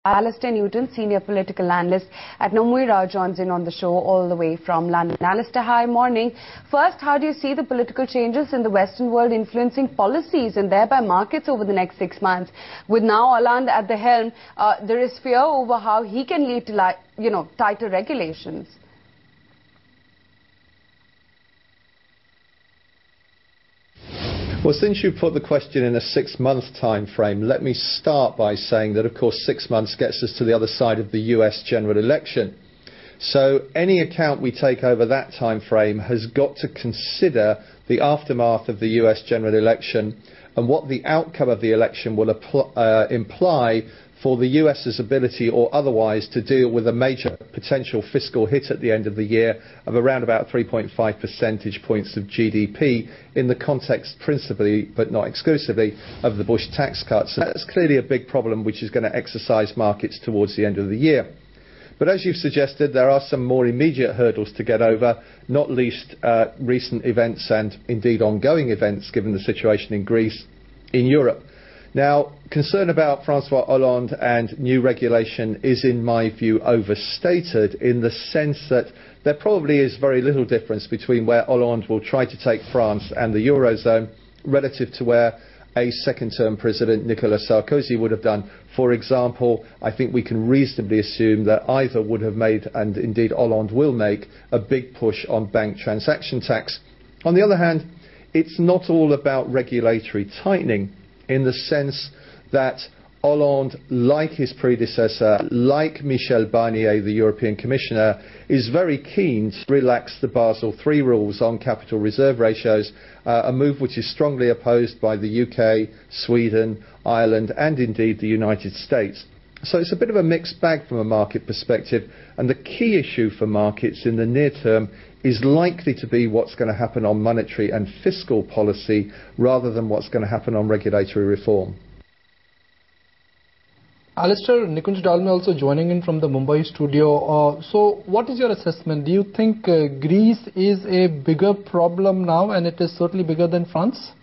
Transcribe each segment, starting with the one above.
Alistair Newton, senior political analyst at Nomura, joins in on the show all the way from London. Alistair, hi, morning. First, how do you see the political changes in the Western world influencing policies and thereby markets over the next 6 months? With now Hollande at the helm, there is fear over how he can lead to, tighter regulations. Well, since you put the question in a 6-month time frame, let me start by saying that, of course, 6 months gets us to the other side of the US general election. So any account we take over that time frame has got to consider the aftermath of the US general election and what the outcome of the election will imply for the US's ability or otherwise to deal with a major potential fiscal hit at the end of the year of around about 3.5 percentage points of GDP in the context principally, but not exclusively, of the Bush tax cuts. So that's clearly a big problem which is going to exercise markets towards the end of the year. But as you've suggested, there are some more immediate hurdles to get over, not least recent events and indeed ongoing events given the situation in Greece, in Europe. Now, concern about Francois Hollande and new regulation is, in my view, overstated in the sense that there probably is very little difference between where Hollande will try to take France and the Eurozone relative to where a second-term president, Nicolas Sarkozy, would have done. For example, I think we can reasonably assume that either would have made, and indeed Hollande will make, a big push on bank transaction tax. On the other hand, it's not all about regulatory tightening, in the sense that Hollande, like his predecessor, like Michel Barnier, the European Commissioner, is very keen to relax the Basel III rules on capital reserve ratios, a move which is strongly opposed by the UK, Sweden, Ireland and indeed the United States. So it's a bit of a mixed bag from a market perspective, and the key issue for markets in the near term is likely to be what's going to happen on monetary and fiscal policy rather than what's going to happen on regulatory reform. Alistair, Nikunj Dalmia also joining in from the Mumbai studio. So what is your assessment? Do you think Greece is a bigger problem now, and it is certainly bigger than France?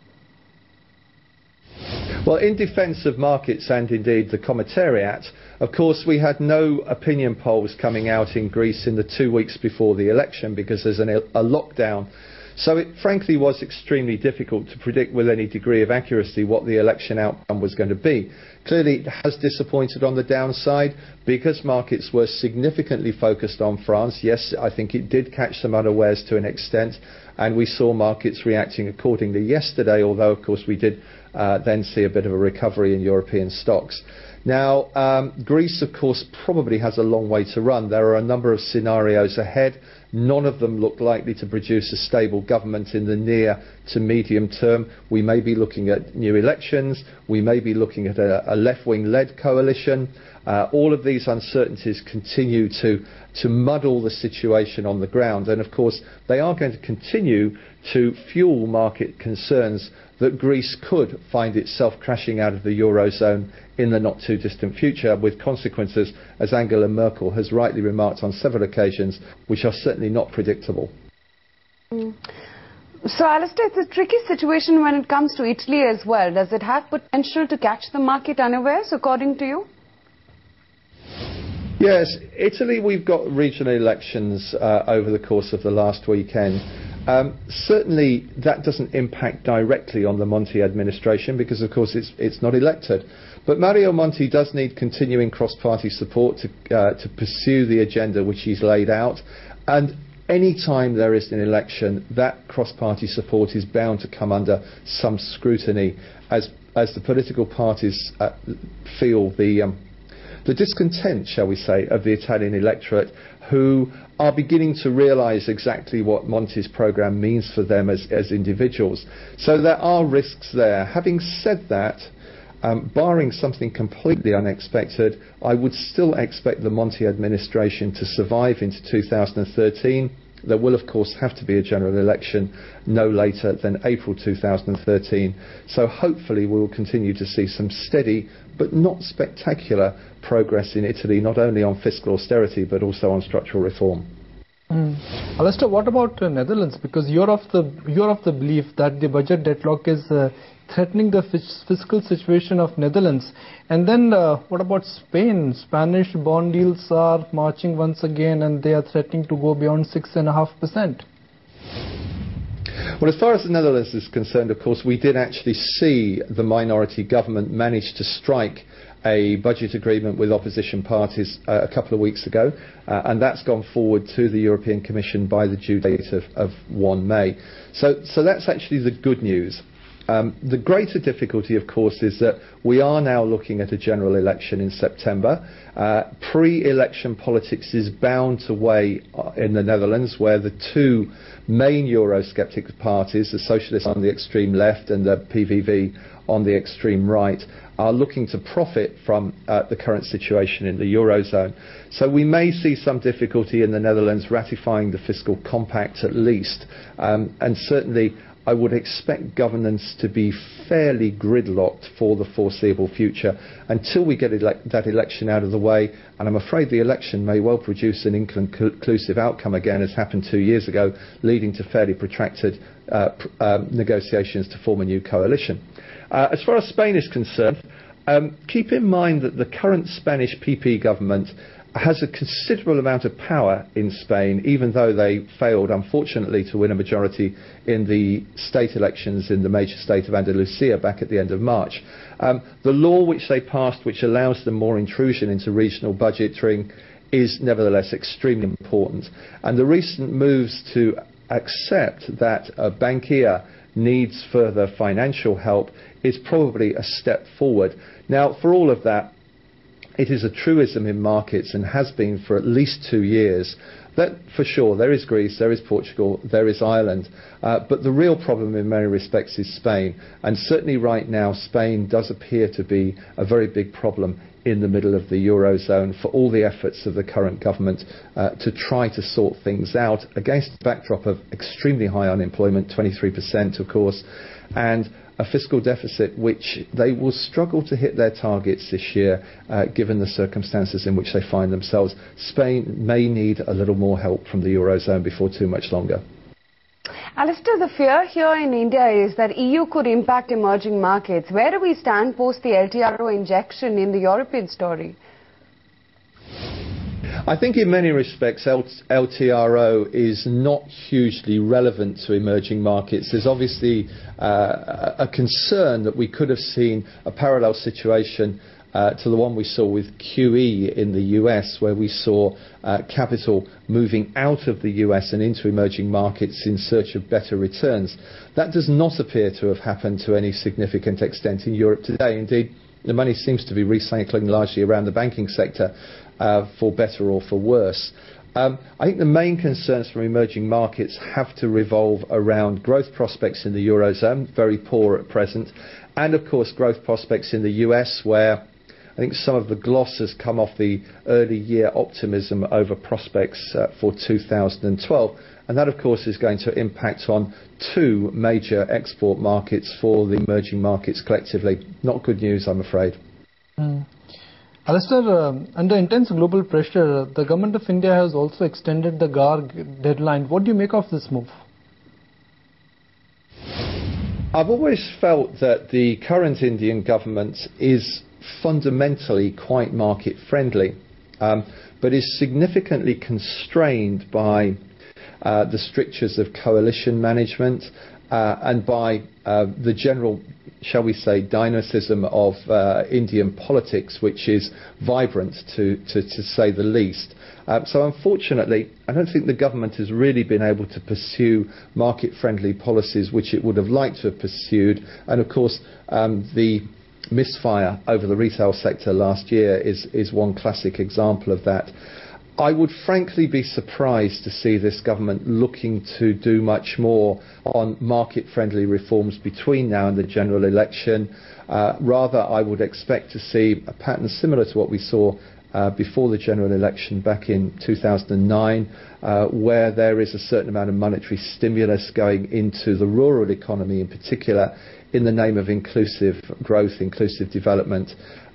Well, in defence of markets and indeed the Commissariat, of course we had no opinion polls coming out in Greece in the 2 weeks before the election because there's a lockdown. So it frankly was extremely difficult to predict with any degree of accuracy what the election outcome was going to be. Clearly it has disappointed on the downside because markets were significantly focused on France. Yes, I think it did catch them unawares to an extent, and we saw markets reacting accordingly yesterday, although of course we did then see a bit of a recovery in European stocks. Now, Greece, of course, probably has a long way to run. There are a number of scenarios ahead. None of them look likely to produce a stable government in the near to medium term. We may be looking at new elections. We may be looking at a left-wing-led coalition. All of these uncertainties continue to muddle the situation on the ground. And, of course, they are going to continue to fuel market concerns that Greece could find itself crashing out of the Eurozone in the not too distant future, with consequences, as Angela Merkel has rightly remarked on several occasions, which are certainly not predictable. So, Alistair, it's a tricky situation when it comes to Italy as well. Does it have potential to catch the market unawares, according to you? Yes, Italy, we've got regional elections over the course of the last weekend. Certainly that doesn't impact directly on the Monti administration because, of course, it's not elected. But Mario Monti does need continuing cross-party support to pursue the agenda which he's laid out. And any time there is an election, that cross-party support is bound to come under some scrutiny as the political parties feel the discontent, shall we say, of the Italian electorate, who are beginning to realise exactly what Monti's programme means for them as individuals. So there are risks there. Having said that, barring something completely unexpected, I would still expect the Monti administration to survive into 2013. There will, of course, have to be a general election no later than April 2013. So hopefully we will continue to see some steady but not spectacular progress in Italy, not only on fiscal austerity but also on structural reform. Alistair, what about Netherlands? Because you're of the belief that the budget deadlock is threatening the fiscal situation of Netherlands. And then what about Spain? Spanish bond yields are marching once again, and they are threatening to go beyond 6.5%. Well, as far as the Netherlands is concerned, of course, we did actually see the minority government manage to strike a budget agreement with opposition parties a couple of weeks ago, and that's gone forward to the European Commission by the due date of 1 May. So that's actually the good news. The greater difficulty, of course, is that we are now looking at a general election in September. Pre-election politics is bound to weigh in the Netherlands, where the two main Eurosceptic parties, the Socialists on the extreme left and the PVV on the extreme right, are looking to profit from the current situation in the Eurozone. So we may see some difficulty in the Netherlands ratifying the fiscal compact at least, and certainly I would expect governance to be fairly gridlocked for the foreseeable future until we get that election out of the way, and I'm afraid the election may well produce an inconclusive outcome again, as happened 2 years ago, leading to fairly protracted negotiations to form a new coalition. As far as Spain is concerned, keep in mind that the current Spanish PP government has a considerable amount of power in Spain, even though they failed, unfortunately, to win a majority in the state elections in the major state of Andalusia back at the end of March. The law which they passed, which allows them more intrusion into regional budgeting, is nevertheless extremely important. And the recent moves to accept that Bankia needs further financial help is probably a step forward. Now, for all of that, it is a truism in markets, and has been for at least 2 years, that for sure there is Greece, there is Portugal, there is Ireland, but the real problem in many respects is Spain. And certainly right now Spain does appear to be a very big problem in the middle of the Eurozone, for all the efforts of the current government to try to sort things out against the backdrop of extremely high unemployment, 23% of course, and a fiscal deficit which they will struggle to hit their targets this year, given the circumstances in which they find themselves. Spain may need a little more help from the Eurozone before too much longer. Alistair, the fear here in India is that EU could impact emerging markets. Where do we stand post the LTRO injection in the European story? I think in many respects LTRO is not hugely relevant to emerging markets. There's obviously a concern that we could have seen a parallel situation to the one we saw with QE in the US, where we saw capital moving out of the US and into emerging markets in search of better returns. That does not appear to have happened to any significant extent in Europe today. Indeed, the money seems to be recycling largely around the banking sector, for better or for worse. I think the main concerns from emerging markets have to revolve around growth prospects in the Eurozone, very poor at present, and of course growth prospects in the US, where I think some of the gloss has come off the early year optimism over prospects for 2012. And that, of course, is going to impact on two major export markets for the emerging markets collectively. Not good news, I'm afraid. Alistair, under intense global pressure, the government of India has also extended the GAR deadline. What do you make of this move? I've always felt that the current Indian government is fundamentally quite market friendly, but is significantly constrained by the strictures of coalition management and by the general, shall we say, dynamism of Indian politics, which is vibrant to say the least. So unfortunately, I don't think the government has really been able to pursue market-friendly policies which it would have liked to have pursued. And of course, the misfire over the retail sector last year is one classic example of that. I would frankly be surprised to see this government looking to do much more on market-friendly reforms between now and the general election. Rather, I would expect to see a pattern similar to what we saw before the general election back in 2009, where there is a certain amount of monetary stimulus going into the rural economy in particular, in the name of inclusive growth, inclusive development,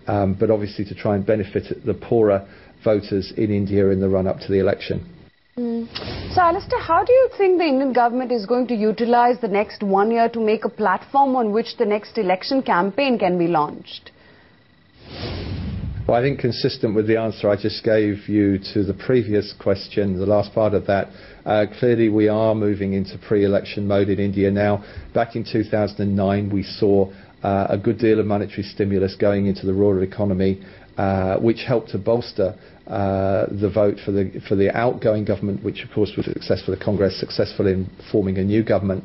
but obviously to try and benefit the poorer voters in India in the run-up to the election. So, Alistair, how do you think the Indian government is going to utilize the next 1 year to make a platform on which the next election campaign can be launched? Well, I think consistent with the answer I just gave you to the previous question, the last part of that, clearly we are moving into pre-election mode in India now. Back in 2009, we saw a good deal of monetary stimulus going into the rural economy, which helped to bolster the vote for the outgoing government, which of course was successful, the Congress successful in forming a new government.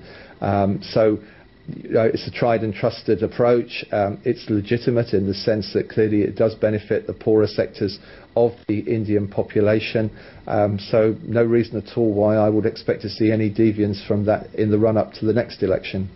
It's a tried and trusted approach. It's legitimate in the sense that clearly it does benefit the poorer sectors of the Indian population. So no reason at all why I would expect to see any deviance from that in the run-up to the next election.